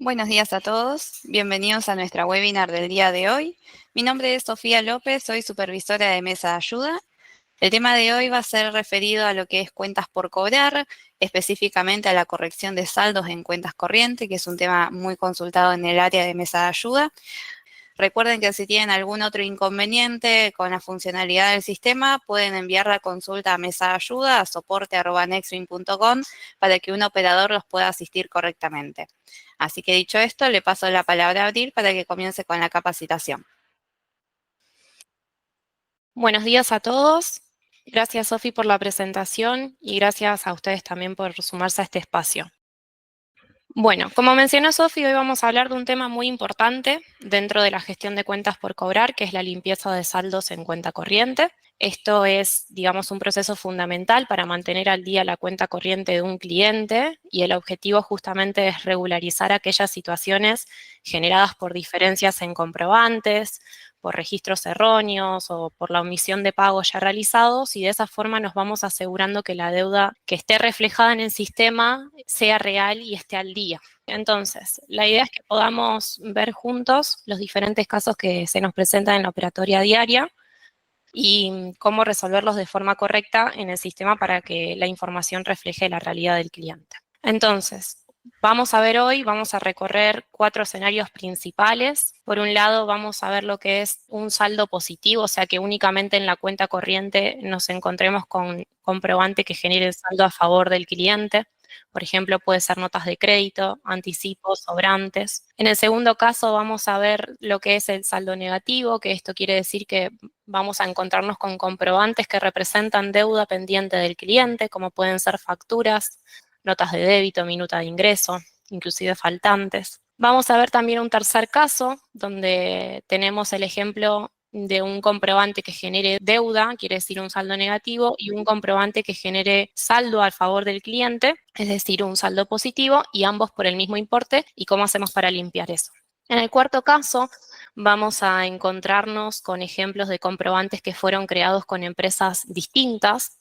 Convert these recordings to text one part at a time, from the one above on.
Buenos días a todos, bienvenidos a nuestra webinar del día de hoy. Mi nombre es Sofía López, soy supervisora de Mesa de Ayuda. El tema de hoy va a ser referido a lo que es cuentas por cobrar, específicamente a la corrección de saldos en cuentas corrientes, que es un tema muy consultado en el área de Mesa de Ayuda. Recuerden que si tienen algún otro inconveniente con la funcionalidad del sistema, pueden enviar la consulta a Mesa de Ayuda, a soporte@nextwin.com, para que un operador los pueda asistir correctamente. Así que dicho esto, le paso la palabra a Abril para que comience con la capacitación. Buenos días a todos. Gracias, Sofi, por la presentación y gracias a ustedes también por sumarse a este espacio. Bueno, como mencionó Sofi, hoy vamos a hablar de un tema muy importante dentro de la gestión de cuentas por cobrar, que es la limpieza de saldos en cuenta corriente. Esto es, digamos, un proceso fundamental para mantener al día la cuenta corriente de un cliente y el objetivo justamente es regularizar aquellas situaciones generadas por diferencias en comprobantes, por registros erróneos o por la omisión de pagos ya realizados, y de esa forma nos vamos asegurando que la deuda que esté reflejada en el sistema sea real y esté al día. Entonces, la idea es que podamos ver juntos los diferentes casos que se nos presentan en la operatoria diaria y cómo resolverlos de forma correcta en el sistema para que la información refleje la realidad del cliente. Entonces, vamos a recorrer 4 escenarios principales. Por un lado, vamos a ver lo que es un saldo positivo, o sea que únicamente en la cuenta corriente nos encontremos con comprobante que genere saldo a favor del cliente. Por ejemplo, puede ser notas de crédito, anticipos, sobrantes. En el segundo caso vamos a ver lo que es el saldo negativo, que esto quiere decir que vamos a encontrarnos con comprobantes que representan deuda pendiente del cliente, como pueden ser facturas, notas de débito, minuta de ingreso, inclusive faltantes. Vamos a ver también un tercer caso, donde tenemos el ejemplo de un comprobante que genere deuda, quiere decir un saldo negativo, y un comprobante que genere saldo a favor del cliente, es decir, un saldo positivo, y ambos por el mismo importe, y cómo hacemos para limpiar eso. En el cuarto caso, vamos a encontrarnos con ejemplos de comprobantes que fueron creados con empresas distintas,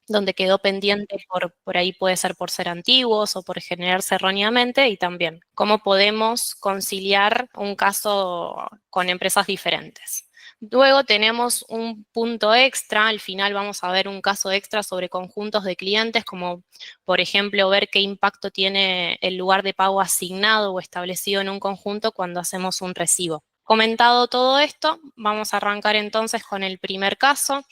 donde quedó pendiente por ahí puede ser por ser antiguos o por generarse erróneamente, y también cómo podemos conciliar un caso con empresas diferentes. Luego tenemos un punto extra, al final vamos a ver un caso extra sobre conjuntos de clientes, como por ejemplo ver qué impacto tiene el lugar de pago asignado o establecido en un conjunto cuando hacemos un recibo. Comentado todo esto, vamos a arrancar entonces con el primer caso,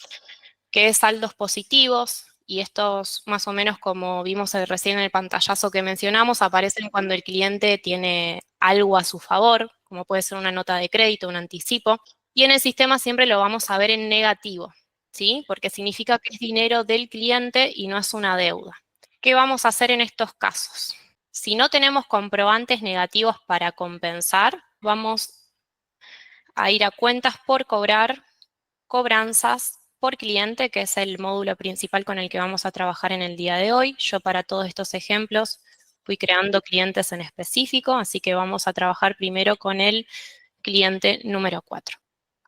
que es saldos positivos, y estos más o menos como vimos recién en el pantallazo que mencionamos, aparecen cuando el cliente tiene algo a su favor, como puede ser una nota de crédito, un anticipo, y en el sistema siempre lo vamos a ver en negativo, ¿sí? Porque significa que es dinero del cliente y no es una deuda. ¿Qué vamos a hacer en estos casos? Si no tenemos comprobantes negativos para compensar, vamos a ir a cuentas por cobrar, cobranzas por cliente, que es el módulo principal con el que vamos a trabajar en el día de hoy. Yo para todos estos ejemplos fui creando clientes en específico, así que vamos a trabajar primero con el cliente número 4.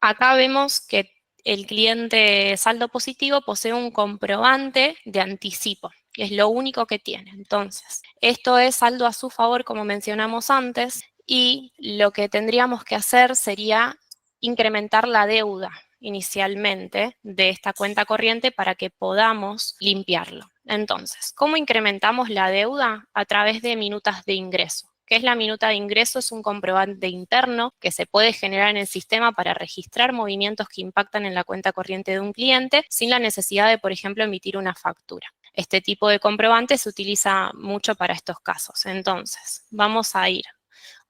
Acá vemos que el cliente saldo positivo posee un comprobante de anticipo, que es lo único que tiene. Entonces, esto es saldo a su favor, como mencionamos antes, y lo que tendríamos que hacer sería incrementar la deuda inicialmente de esta cuenta corriente para que podamos limpiarlo. Entonces, ¿cómo incrementamos la deuda? A través de minutas de ingreso. ¿Qué es la minuta de ingreso? Es un comprobante interno que se puede generar en el sistema para registrar movimientos que impactan en la cuenta corriente de un cliente sin la necesidad de, por ejemplo, emitir una factura. Este tipo de comprobante se utiliza mucho para estos casos. Entonces, vamos a ir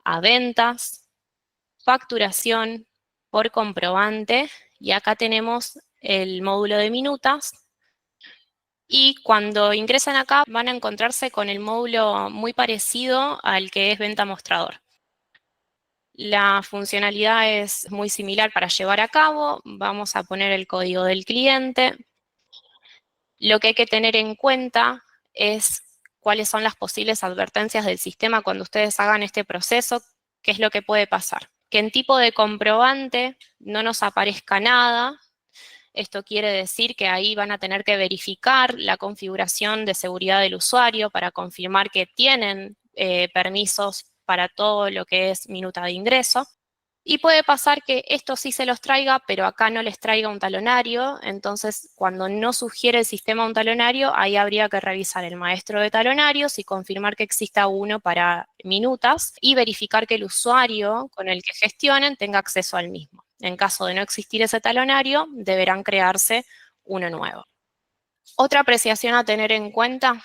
a ventas, facturación por comprobante, y acá tenemos el módulo de minutas. Y cuando ingresan acá van a encontrarse con el módulo muy parecido al que es venta mostrador. La funcionalidad es muy similar para llevar a cabo. Vamos a poner el código del cliente. Lo que hay que tener en cuenta es cuáles son las posibles advertencias del sistema cuando ustedes hagan este proceso. ¿Qué es lo que puede pasar? Que en tipo de comprobante no nos aparezca nada. Esto quiere decir que ahí van a tener que verificar la configuración de seguridad del usuario para confirmar que tienen permisos para todo lo que es minuta de ingreso. Y puede pasar que esto sí se los traiga, pero acá no les traiga un talonario. Entonces, cuando no sugiere el sistema un talonario, ahí habría que revisar el maestro de talonarios y confirmar que exista uno para minutas y verificar que el usuario con el que gestionen tenga acceso al mismo. En caso de no existir ese talonario, deberán crearse uno nuevo. Otra apreciación a tener en cuenta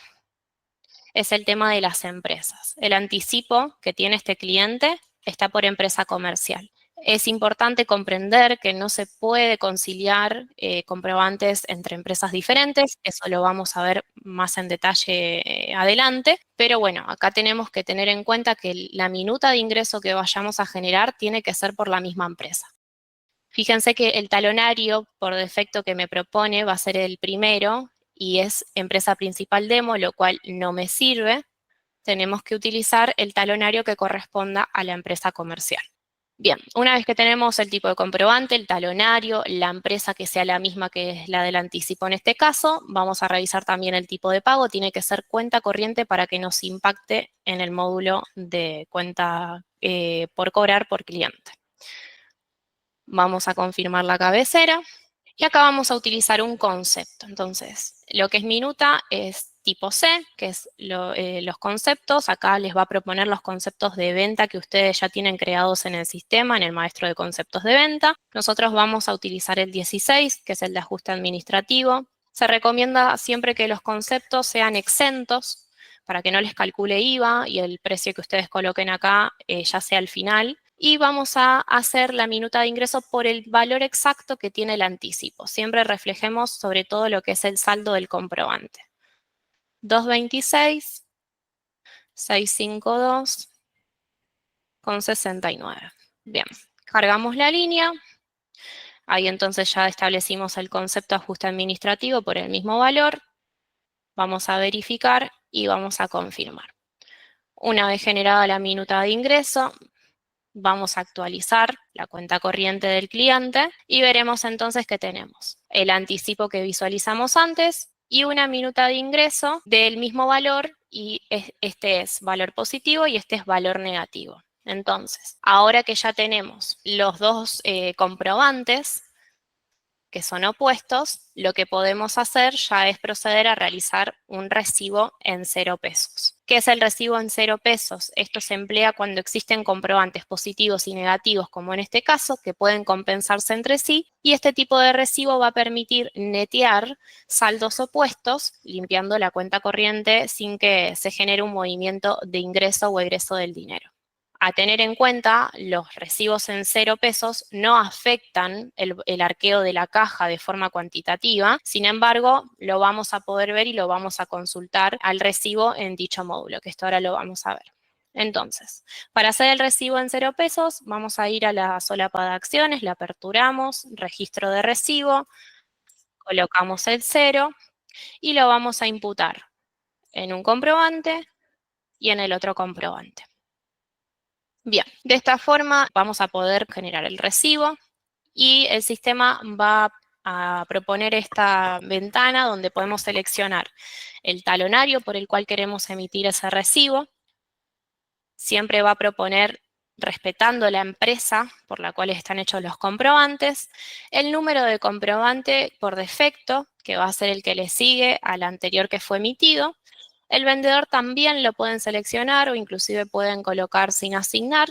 es el tema de las empresas. El anticipo que tiene este cliente está por empresa comercial. Es importante comprender que no se puede conciliar comprobantes entre empresas diferentes, eso lo vamos a ver más en detalle adelante, pero bueno, acá tenemos que tener en cuenta que la minuta de ingreso que vayamos a generar tiene que ser por la misma empresa. Fíjense que el talonario por defecto que me propone va a ser el primero y es empresa principal demo, lo cual no me sirve. Tenemos que utilizar el talonario que corresponda a la empresa comercial. Bien, una vez que tenemos el tipo de comprobante, el talonario, la empresa que sea la misma que es la del anticipo en este caso, vamos a revisar también el tipo de pago. Tiene que ser cuenta corriente para que nos impacte en el módulo de cuenta por cobrar por cliente. Vamos a confirmar la cabecera. Y acá vamos a utilizar un concepto. Entonces, lo que es minuta es tipo C, que es los conceptos. Acá les va a proponer los conceptos de venta que ustedes ya tienen creados en el sistema, en el maestro de conceptos de venta. Nosotros vamos a utilizar el 16, que es el de ajuste administrativo. Se recomienda siempre que los conceptos sean exentos para que no les calcule IVA y el precio que ustedes coloquen acá ya sea al final. Y vamos a hacer la minuta de ingreso por el valor exacto que tiene el anticipo. Siempre reflejemos sobre todo lo que es el saldo del comprobante. 226.652,69. Bien, cargamos la línea. Ahí entonces ya establecimos el concepto de ajuste administrativo por el mismo valor. Vamos a verificar y vamos a confirmar. Una vez generada la minuta de ingreso, vamos a actualizar la cuenta corriente del cliente y veremos entonces que tenemos el anticipo que visualizamos antes y una minuta de ingreso del mismo valor y este es valor positivo y este es valor negativo. Entonces, ahora que ya tenemos los dos comprobantes, que son opuestos, lo que podemos hacer ya es proceder a realizar un recibo en 0 pesos. ¿Qué es el recibo en 0 pesos? Esto se emplea cuando existen comprobantes positivos y negativos, como en este caso, que pueden compensarse entre sí, y este tipo de recibo va a permitir netear saldos opuestos, limpiando la cuenta corriente sin que se genere un movimiento de ingreso o egreso del dinero. A tener en cuenta, los recibos en 0 pesos no afectan el arqueo de la caja de forma cuantitativa, sin embargo, lo vamos a poder ver y lo vamos a consultar al recibo en dicho módulo, que esto ahora lo vamos a ver. Entonces, para hacer el recibo en 0 pesos, vamos a ir a la solapa de acciones, la aperturamos, registro de recibo, colocamos el 0 y lo vamos a imputar en un comprobante y en el otro comprobante. Bien, de esta forma vamos a poder generar el recibo y el sistema va a proponer esta ventana donde podemos seleccionar el talonario por el cual queremos emitir ese recibo. Siempre va a proponer, respetando la empresa por la cual están hechos los comprobantes, el número de comprobante por defecto, que va a ser el que le sigue al anterior que fue emitido. El vendedor también lo pueden seleccionar o inclusive pueden colocar sin asignar,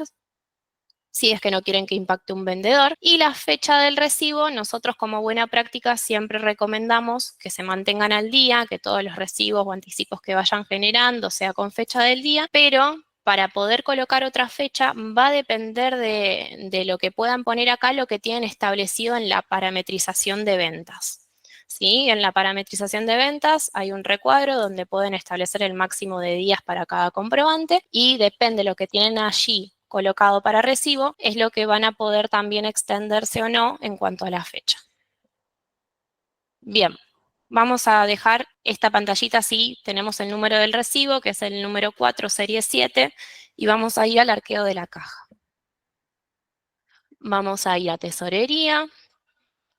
si es que no quieren que impacte un vendedor. Y la fecha del recibo, nosotros como buena práctica siempre recomendamos que se mantengan al día, que todos los recibos o anticipos que vayan generando sea con fecha del día, pero para poder colocar otra fecha va a depender de lo que puedan poner acá, lo que tienen establecido en la parametrización de ventas. ¿Sí? En la parametrización de ventas hay un recuadro donde pueden establecer el máximo de días para cada comprobante y depende de lo que tienen allí colocado para recibo, es lo que van a poder también extenderse o no en cuanto a la fecha. Bien, vamos a dejar esta pantallita así, tenemos el número del recibo, que es el número 4, serie 7, y vamos a ir al arqueo de la caja. Vamos a ir a tesorería,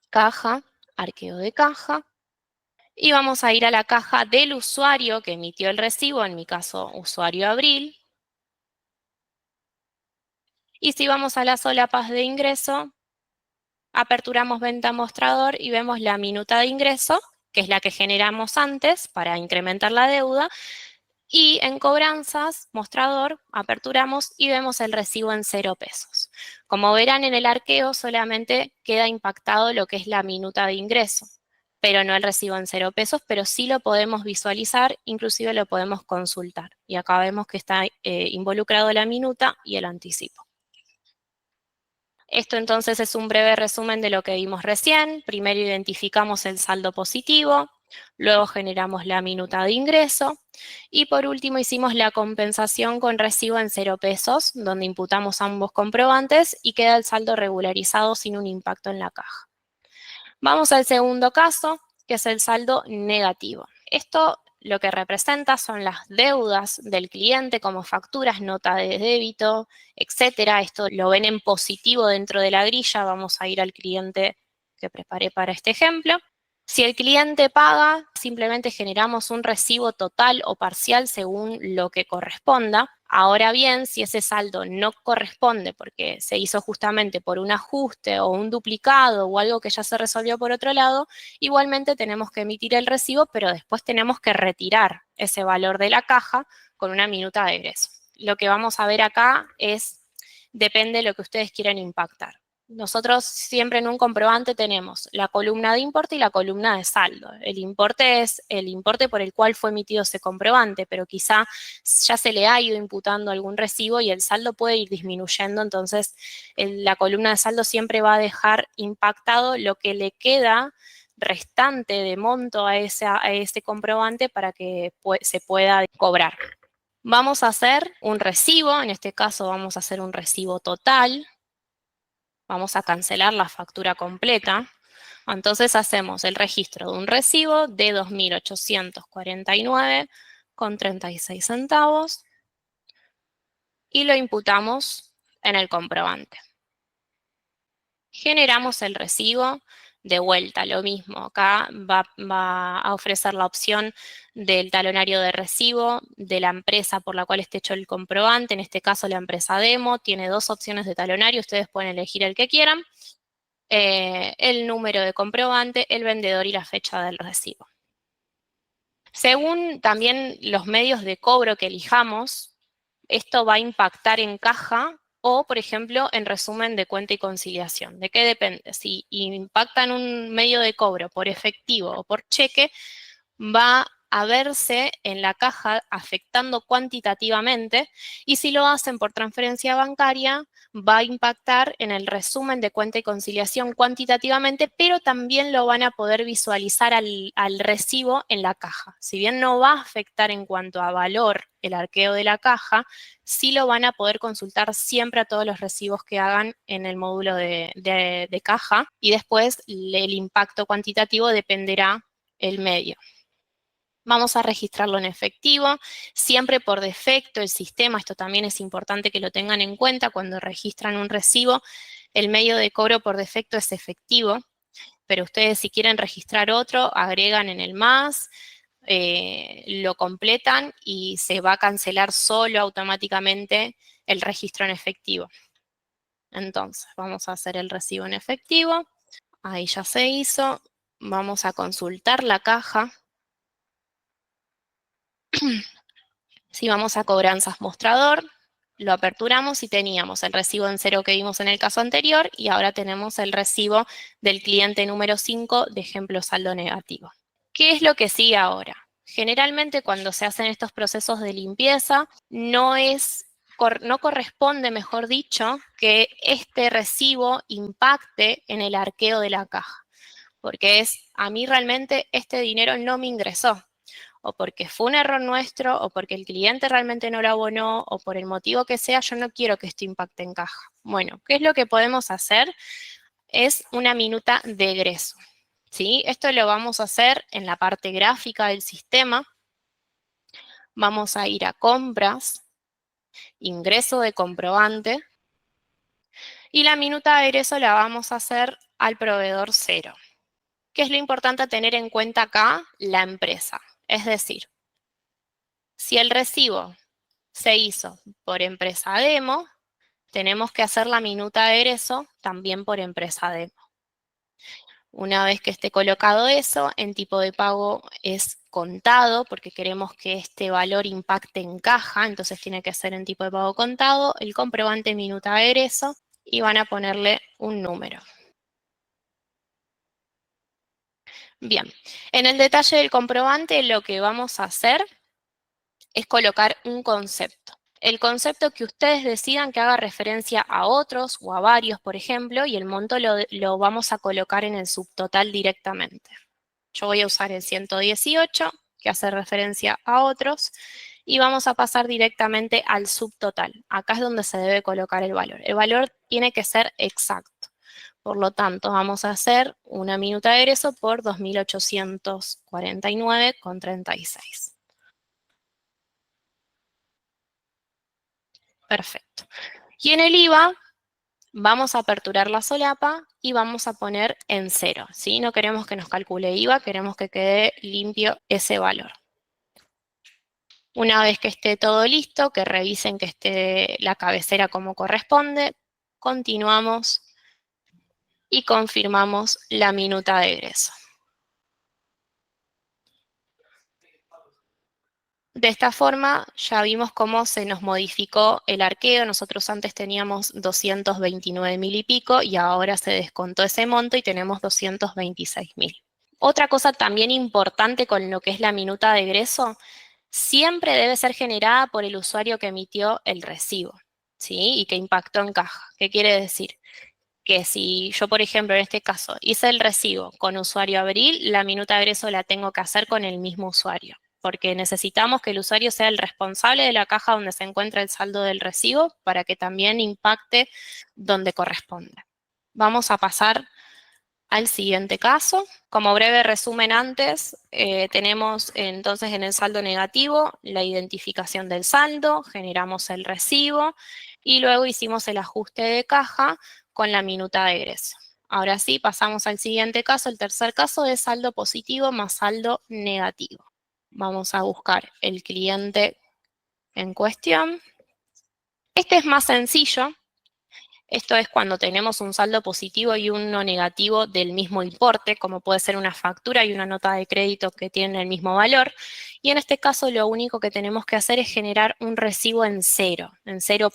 caja, arqueo de caja, y vamos a ir a la caja del usuario que emitió el recibo, en mi caso, usuario Abril, Y si vamos a las solapas de ingreso, aperturamos venta mostrador y vemos la minuta de ingreso, que es la que generamos antes para incrementar la deuda, y en cobranzas, mostrador, aperturamos y vemos el recibo en 0 pesos. Como verán, en el arqueo solamente queda impactado lo que es la minuta de ingreso, pero no el recibo en 0 pesos, pero sí lo podemos visualizar, inclusive lo podemos consultar. Y acá vemos que está involucrado la minuta y el anticipo. Esto entonces es un breve resumen de lo que vimos recién. Primero identificamos el saldo positivo, luego generamos la minuta de ingreso y por último hicimos la compensación con recibo en 0 pesos, donde imputamos ambos comprobantes y queda el saldo regularizado sin un impacto en la caja. Vamos al segundo caso, que es el saldo negativo. Esto lo que representa son las deudas del cliente como facturas, nota de débito, etcétera. Esto lo ven en positivo dentro de la grilla. Vamos a ir al cliente que preparé para este ejemplo. Si el cliente paga, simplemente generamos un recibo total o parcial según lo que corresponda. Ahora bien, si ese saldo no corresponde porque se hizo justamente por un ajuste o un duplicado o algo que ya se resolvió por otro lado, igualmente tenemos que emitir el recibo, pero después tenemos que retirar ese valor de la caja con una minuta de egreso. Lo que vamos a ver acá depende de lo que ustedes quieran impactar. Nosotros siempre en un comprobante tenemos la columna de importe y la columna de saldo. El importe es el importe por el cual fue emitido ese comprobante, pero quizá ya se le ha ido imputando algún recibo y el saldo puede ir disminuyendo, entonces la columna de saldo siempre va a dejar impactado lo que le queda restante de monto a ese comprobante para que se pueda cobrar. Vamos a hacer un recibo, en este caso vamos a hacer un recibo total. Vamos a cancelar la factura completa. Entonces hacemos el registro de un recibo de 2.849,36 centavos y lo imputamos en el comprobante. Generamos el recibo, de vuelta lo mismo. Acá va a ofrecer la opción del talonario de recibo de la empresa por la cual esté hecho el comprobante, en este caso la empresa Demo, tiene 2 opciones de talonario, ustedes pueden elegir el que quieran. El número de comprobante, el vendedor y la fecha del recibo. Según también los medios de cobro que elijamos, esto va a impactar en caja o, por ejemplo, en resumen de cuenta y conciliación. ¿De qué depende? Si impacta en un medio de cobro por efectivo o por cheque, va a verse en la caja afectando cuantitativamente y si lo hacen por transferencia bancaria va a impactar en el resumen de cuenta y conciliación cuantitativamente, pero también lo van a poder visualizar al recibo en la caja. Si bien no va a afectar en cuanto a valor el arqueo de la caja, sí lo van a poder consultar siempre a todos los recibos que hagan en el módulo de caja y después el impacto cuantitativo dependerá el medio. Vamos a registrarlo en efectivo, siempre por defecto el sistema, esto también es importante que lo tengan en cuenta cuando registran un recibo, el medio de cobro por defecto es efectivo, pero ustedes si quieren registrar otro, agregan en el más, lo completan y se va a cancelar solo automáticamente el registro en efectivo. Entonces, vamos a hacer el recibo en efectivo, ahí ya se hizo, vamos a consultar la caja. Si vamos a cobranzas mostrador, lo aperturamos y teníamos el recibo en 0 que vimos en el caso anterior y ahora tenemos el recibo del cliente número 5 de ejemplo saldo negativo. ¿Qué es lo que sigue ahora? Generalmente cuando se hacen estos procesos de limpieza no corresponde, mejor dicho, que este recibo impacte en el arqueo de la caja, porque a mí realmente este dinero no me ingresó, o porque fue un error nuestro, o porque el cliente realmente no lo abonó, o por el motivo que sea, yo no quiero que esto impacte en caja. Bueno, ¿qué es lo que podemos hacer? Es una minuta de egreso, ¿sí? Esto lo vamos a hacer en la parte gráfica del sistema. Vamos a ir a compras, ingreso de comprobante, y la minuta de egreso la vamos a hacer al proveedor 0. ¿Qué es lo importante a tener en cuenta acá? La empresa. Es decir, si el recibo se hizo por empresa Demo, tenemos que hacer la minuta de egreso también por empresa demo. Una vez que esté colocado eso, en tipo de pago es contado, porque queremos que este valor impacte en caja, entonces tiene que ser en tipo de pago contado, el comprobante minuta de egreso, y van a ponerle un número. Bien, en el detalle del comprobante lo que vamos a hacer es colocar un concepto. El concepto que ustedes decidan que haga referencia a otros o a varios, por ejemplo, y el monto lo vamos a colocar en el subtotal directamente. Yo voy a usar el 118, que hace referencia a otros, y vamos a pasar directamente al subtotal. Acá es donde se debe colocar el valor. El valor tiene que ser exacto. Por lo tanto, vamos a hacer una minuta de egreso por 2.849,36. Perfecto. Y en el IVA vamos a aperturar la solapa y vamos a poner en 0, ¿sí? No queremos que nos calcule IVA, queremos que quede limpio ese valor. Una vez que esté todo listo, que revisen que esté la cabecera como corresponde, continuamos y confirmamos la minuta de egreso. De esta forma ya vimos cómo se nos modificó el arqueo. Nosotros antes teníamos 229.000 y pico y ahora se descontó ese monto y tenemos 226.000. Otra cosa también importante con lo que es la minuta de egreso, siempre debe ser generada por el usuario que emitió el recibo, ¿sí? Y que impactó en caja. ¿Qué quiere decir? Que si yo, por ejemplo, en este caso, hice el recibo con usuario abril, la minuta de egreso la tengo que hacer con el mismo usuario, porque necesitamos que el usuario sea el responsable de la caja donde se encuentra el saldo del recibo para que también impacte donde corresponde. Vamos a pasar al siguiente caso. Como breve resumen antes, tenemos entonces en el saldo negativo la identificación del saldo, generamos el recibo y luego hicimos el ajuste de caja con la minuta de egreso. Ahora sí, pasamos al siguiente caso, el tercer caso de saldo positivo más saldo negativo. Vamos a buscar el cliente en cuestión. Este es más sencillo. Esto es cuando tenemos un saldo positivo y uno negativo del mismo importe, como puede ser una factura y una nota de crédito que tienen el mismo valor. Y en este caso lo único que tenemos que hacer es generar un recibo en 0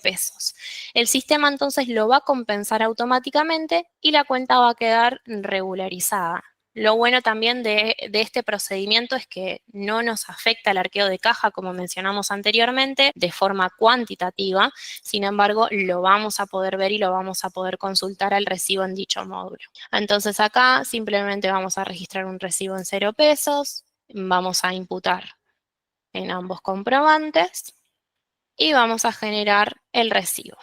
pesos. El sistema entonces lo va a compensar automáticamente y la cuenta va a quedar regularizada. Lo bueno también de este procedimiento es que no nos afecta el arqueo de caja, como mencionamos anteriormente, de forma cuantitativa. Sin embargo, lo vamos a poder ver y lo vamos a poder consultar al recibo en dicho módulo. Entonces acá simplemente vamos a registrar un recibo en 0 pesos, vamos a imputar en ambos comprobantes y vamos a generar el recibo.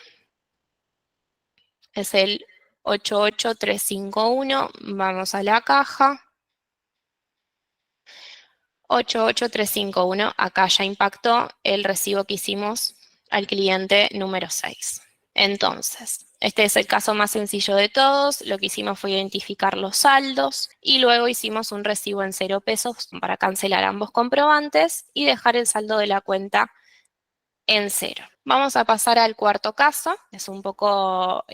Es el 88351, vamos a la caja. 88351, acá ya impactó el recibo que hicimos al cliente número 6. Entonces, este es el caso más sencillo de todos. Lo que hicimos fue identificar los saldos y luego hicimos un recibo en 0 pesos para cancelar ambos comprobantes y dejar el saldo de la cuenta en 0. Vamos a pasar al cuarto caso. Es un poco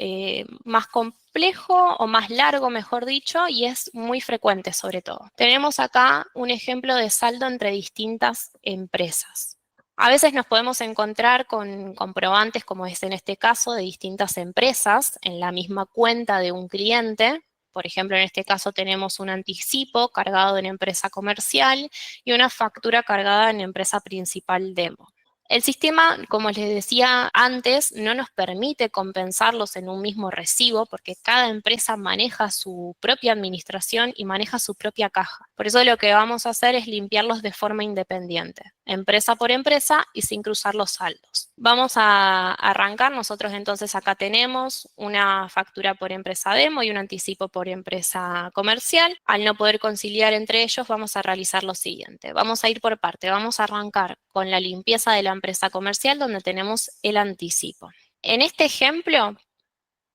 más complejo o más largo, mejor dicho, y es muy frecuente sobre todo. Tenemos acá un ejemplo de saldo entre distintas empresas. A veces nos podemos encontrar con comprobantes, como es en este caso, de distintas empresas en la misma cuenta de un cliente. Por ejemplo, en este caso tenemos un anticipo cargado en empresa comercial y una factura cargada en empresa principal demo. El sistema, como les decía antes, no nos permite compensarlos en un mismo recibo porque cada empresa maneja su propia administración y maneja su propia caja. Por eso lo que vamos a hacer es limpiarlos de forma independiente, empresa por empresa y sin cruzar los saldos. Vamos a arrancar. Nosotros entonces acá tenemos una factura por empresa demo y un anticipo por empresa comercial. Al no poder conciliar entre ellos, vamos a realizar lo siguiente. Vamos a ir por parte. Vamos a arrancar con la limpieza de la empresa comercial donde tenemos el anticipo. En este ejemplo,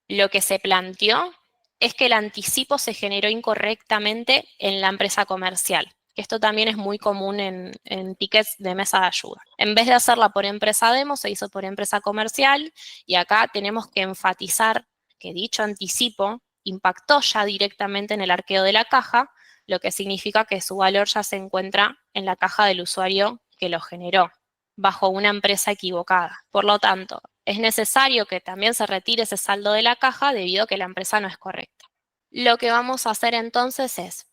lo que se planteó es que el anticipo se generó incorrectamente en la empresa comercial. Esto también es muy común en tickets de mesa de ayuda. En vez de hacerla por empresa demo, se hizo por empresa comercial y acá tenemos que enfatizar que dicho anticipo impactó ya directamente en el arqueo de la caja, lo que significa que su valor ya se encuentra en la caja del usuario que lo generó, bajo una empresa equivocada. Por lo tanto, es necesario que también se retire ese saldo de la caja debido a que la empresa no es correcta. Lo que vamos a hacer entonces es,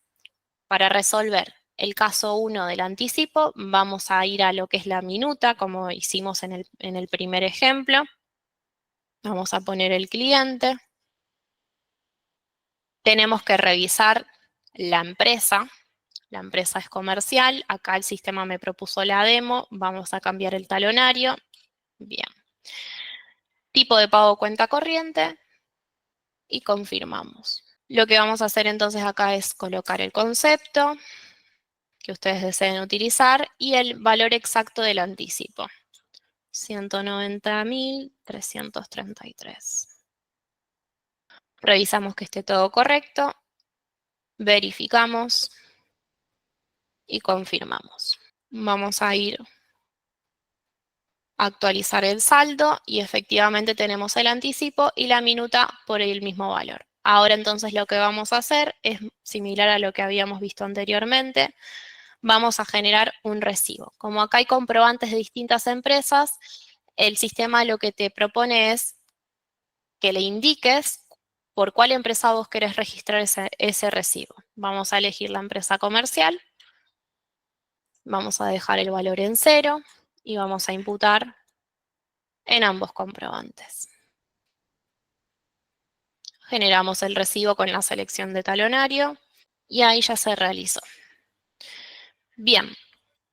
para resolver el caso 1 del anticipo, vamos a ir a lo que es la minuta, como hicimos en el primer ejemplo. Vamos a poner el cliente. Tenemos que revisar la empresa. La empresa es comercial. Acá el sistema me propuso la demo. Vamos a cambiar el talonario. Bien. Tipo de pago cuenta corriente. Y confirmamos. Lo que vamos a hacer entonces acá es colocar el concepto que ustedes deseen utilizar y el valor exacto del anticipo. 190.333. Revisamos que esté todo correcto, verificamos y confirmamos. Vamos a ir a actualizar el saldo y efectivamente tenemos el anticipo y la minuta por el mismo valor. Ahora entonces lo que vamos a hacer es similar a lo que habíamos visto anteriormente. Vamos a generar un recibo. Como acá hay comprobantes de distintas empresas, el sistema lo que te propone es que le indiques por cuál empresa vos querés registrar ese recibo. Vamos a elegir la empresa comercial, vamos a dejar el valor en 0 y vamos a imputar en ambos comprobantes. Generamos el recibo con la selección de talonario y ahí ya se realizó. Bien,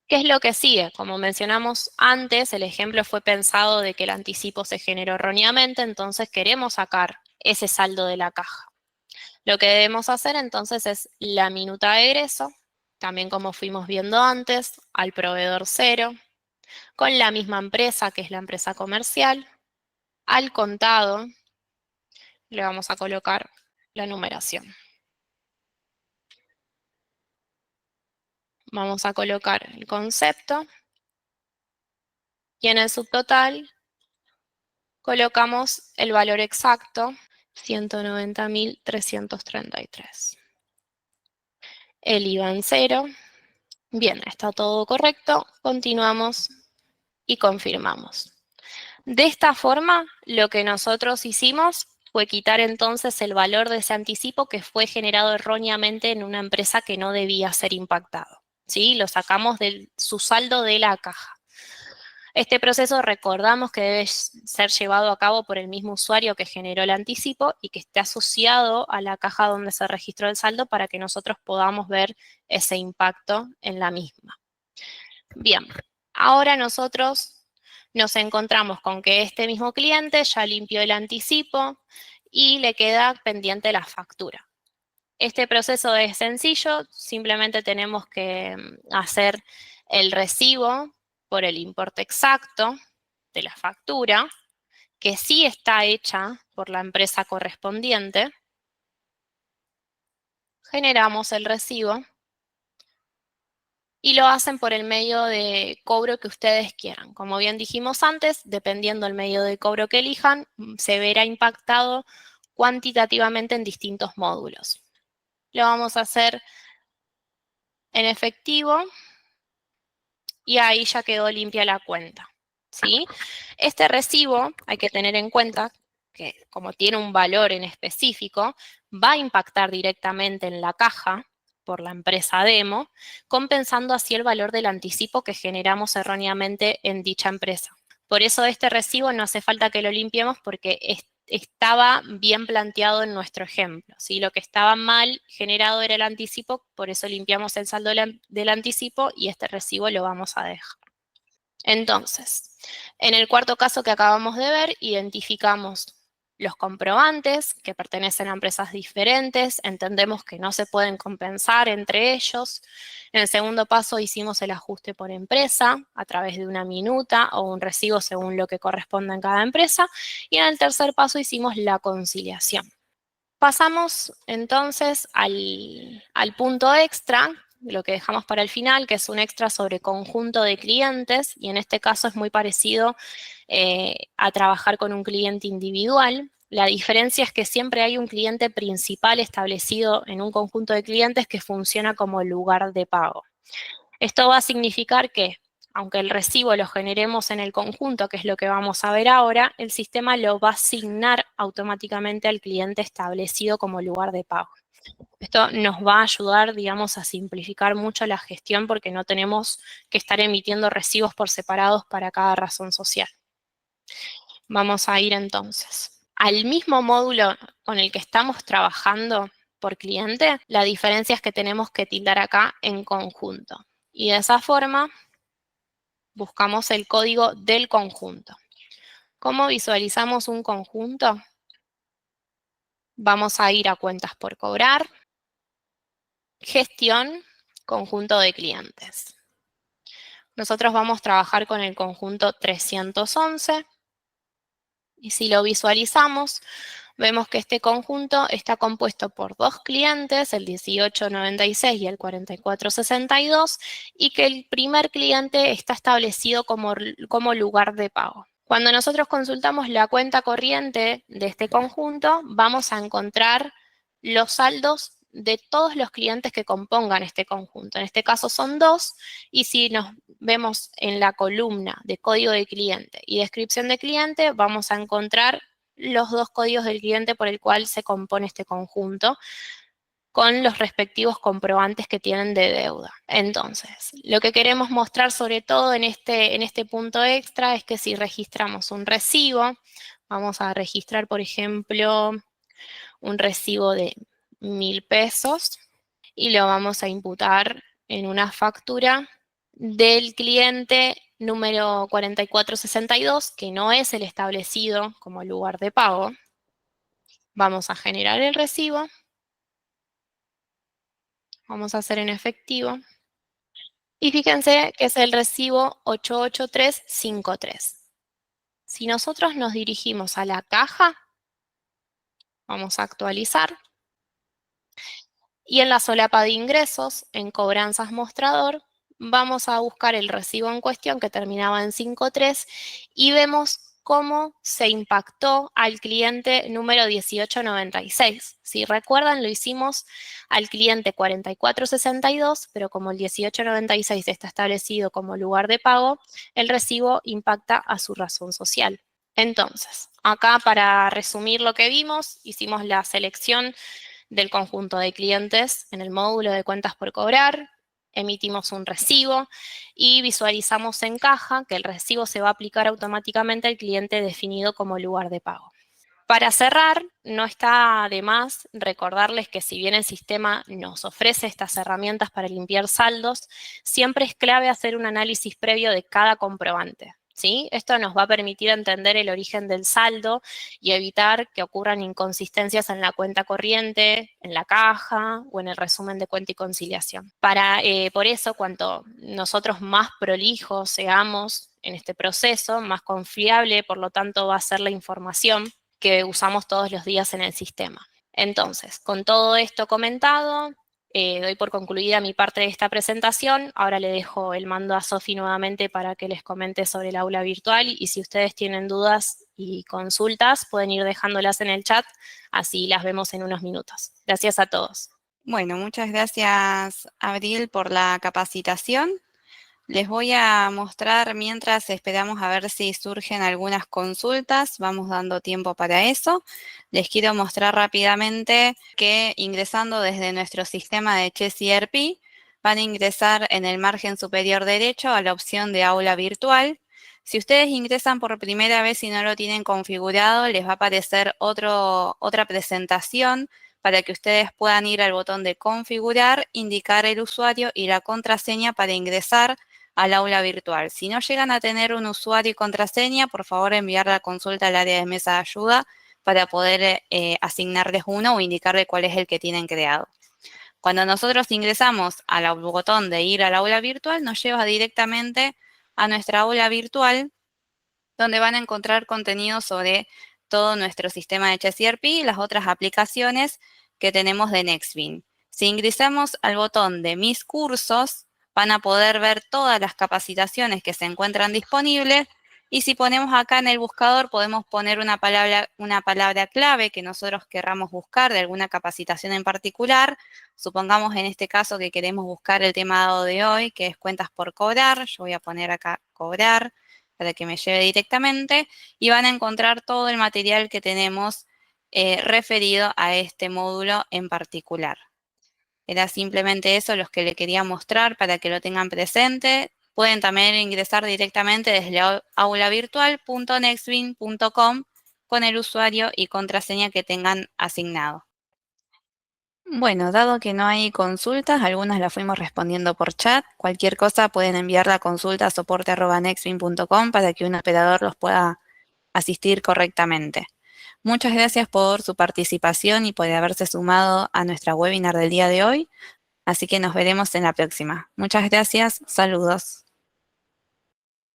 ¿qué es lo que sigue? Como mencionamos antes, el ejemplo fue pensado de que el anticipo se generó erróneamente, entonces queremos sacar ese saldo de la caja. Lo que debemos hacer entonces es la minuta de egreso, también como fuimos viendo antes, al proveedor 0, con la misma empresa que es la empresa comercial, al contado, le vamos a colocar la numeración. Vamos a colocar el concepto y en el subtotal colocamos el valor exacto, 190.333. El IVA en 0. Bien, está todo correcto. Continuamos y confirmamos. De esta forma, lo que nosotros hicimos fue quitar entonces el valor de ese anticipo que fue generado erróneamente en una empresa que no debía ser impactado. ¿Sí? Lo sacamos de su saldo de la caja. Este proceso recordamos que debe ser llevado a cabo por el mismo usuario que generó el anticipo y que esté asociado a la caja donde se registró el saldo para que nosotros podamos ver ese impacto en la misma. Bien, ahora nosotros nos encontramos con que este mismo cliente ya limpió el anticipo y le queda pendiente la factura. Este proceso es sencillo, simplemente tenemos que hacer el recibo por el importe exacto de la factura, que sí está hecha por la empresa correspondiente. Generamos el recibo y lo hacen por el medio de cobro que ustedes quieran. Como bien dijimos antes, dependiendo del medio de cobro que elijan, se verá impactado cuantitativamente en distintos módulos. Lo vamos a hacer en efectivo y ahí ya quedó limpia la cuenta, ¿sí? Este recibo hay que tener en cuenta que como tiene un valor en específico, va a impactar directamente en la caja por la empresa demo, compensando así el valor del anticipo que generamos erróneamente en dicha empresa. Por eso este recibo no hace falta que lo limpiemos porque estaba bien planteado en nuestro ejemplo, ¿sí? Lo que estaba mal generado era el anticipo, por eso limpiamos el saldo del anticipo y este recibo lo vamos a dejar. Entonces, en el cuarto caso que acabamos de ver, identificamos los comprobantes que pertenecen a empresas diferentes, entendemos que no se pueden compensar entre ellos. En el segundo paso hicimos el ajuste por empresa a través de una minuta o un recibo según lo que corresponda en cada empresa. Y en el tercer paso hicimos la conciliación. Pasamos entonces al punto extra, lo que dejamos para el final, que es un extra sobre conjunto de clientes, y en este caso es muy parecido a trabajar con un cliente individual. La diferencia es que siempre hay un cliente principal establecido en un conjunto de clientes que funciona como lugar de pago. Esto va a significar que, aunque el recibo lo generemos en el conjunto, que es lo que vamos a ver ahora, el sistema lo va a asignar automáticamente al cliente establecido como lugar de pago. Esto nos va a ayudar, digamos, a simplificar mucho la gestión porque no tenemos que estar emitiendo recibos por separados para cada razón social. Vamos a ir entonces al mismo módulo con el que estamos trabajando por cliente. La diferencia es que tenemos que tildar acá en conjunto. Y de esa forma buscamos el código del conjunto. ¿Cómo visualizamos un conjunto? Vamos a ir a cuentas por cobrar, gestión, conjunto de clientes. Nosotros vamos a trabajar con el conjunto 311 y si lo visualizamos, vemos que este conjunto está compuesto por dos clientes, el 1896 y el 4462, y que el primer cliente está establecido como lugar de pago. Cuando nosotros consultamos la cuenta corriente de este conjunto, vamos a encontrar los saldos de todos los clientes que compongan este conjunto. En este caso son dos, y si nos vemos en la columna de código de cliente y descripción de cliente, vamos a encontrar los dos códigos del cliente por el cual se compone este conjunto, con los respectivos comprobantes que tienen de deuda. Entonces, lo que queremos mostrar sobre todo en este punto extra es que si registramos un recibo, vamos a registrar, por ejemplo, un recibo de 1.000 pesos y lo vamos a imputar en una factura del cliente número 4462, que no es el establecido como lugar de pago. Vamos a generar el recibo. Vamos a hacer en efectivo. Y fíjense que es el recibo 88353. Si nosotros nos dirigimos a la caja, vamos a actualizar. Y en la solapa de ingresos, en cobranzas mostrador, vamos a buscar el recibo en cuestión que terminaba en 53 y vemos cómo se impactó al cliente número 1896. Si recuerdan, lo hicimos al cliente 4462, pero como el 1896 está establecido como lugar de pago, el recibo impacta a su razón social. Entonces, acá para resumir lo que vimos, hicimos la selección del conjunto de clientes en el módulo de cuentas por cobrar, emitimos un recibo y visualizamos en caja que el recibo se va a aplicar automáticamente al cliente definido como lugar de pago. Para cerrar, no está de más recordarles que si bien el sistema nos ofrece estas herramientas para limpiar saldos, siempre es clave hacer un análisis previo de cada comprobante. ¿Sí? Esto nos va a permitir entender el origen del saldo y evitar que ocurran inconsistencias en la cuenta corriente, en la caja o en el resumen de cuenta y conciliación. Por eso, cuanto nosotros más prolijos seamos en este proceso, más confiable, por lo tanto, va a ser la información que usamos todos los días en el sistema. Entonces, con todo esto comentado, doy por concluida mi parte de esta presentación. Ahora le dejo el mando a Sofi nuevamente para que les comente sobre el aula virtual y si ustedes tienen dudas y consultas pueden ir dejándolas en el chat, así las vemos en unos minutos. Gracias a todos. Bueno, muchas gracias, Abril, por la capacitación. Les voy a mostrar mientras esperamos a ver si surgen algunas consultas. Vamos dando tiempo para eso. Les quiero mostrar rápidamente que ingresando desde nuestro sistema de Chess ERP, van a ingresar en el margen superior derecho a la opción de aula virtual. Si ustedes ingresan por primera vez y no lo tienen configurado, les va a aparecer otra presentación para que ustedes puedan ir al botón de configurar, indicar el usuario y la contraseña para ingresar al aula virtual. Si no llegan a tener un usuario y contraseña, por favor enviar la consulta al área de mesa de ayuda para poder asignarles uno o indicarle cuál es el que tienen creado. Cuando nosotros ingresamos al botón de ir al aula virtual, nos lleva directamente a nuestra aula virtual, donde van a encontrar contenido sobre todo nuestro sistema de Chess ERP y las otras aplicaciones que tenemos de NextBeam. Si ingresamos al botón de Mis cursos, van a poder ver todas las capacitaciones que se encuentran disponibles, y si ponemos acá en el buscador podemos poner una palabra clave que nosotros querramos buscar de alguna capacitación en particular. Supongamos en este caso que queremos buscar el tema dado de hoy, que es cuentas por cobrar. Yo voy a poner acá cobrar para que me lleve directamente, y van a encontrar todo el material que tenemos referido a este módulo en particular. Era simplemente eso los que le quería mostrar para que lo tengan presente. Pueden también ingresar directamente desde aulavirtual.nextbeam.com con el usuario y contraseña que tengan asignado. Bueno, dado que no hay consultas, algunas las fuimos respondiendo por chat. Cualquier cosa pueden enviar la consulta a soporte@nextbeam.com para que un operador los pueda asistir correctamente. Muchas gracias por su participación y por haberse sumado a nuestra webinar del día de hoy. Así que nos veremos en la próxima. Muchas gracias, saludos.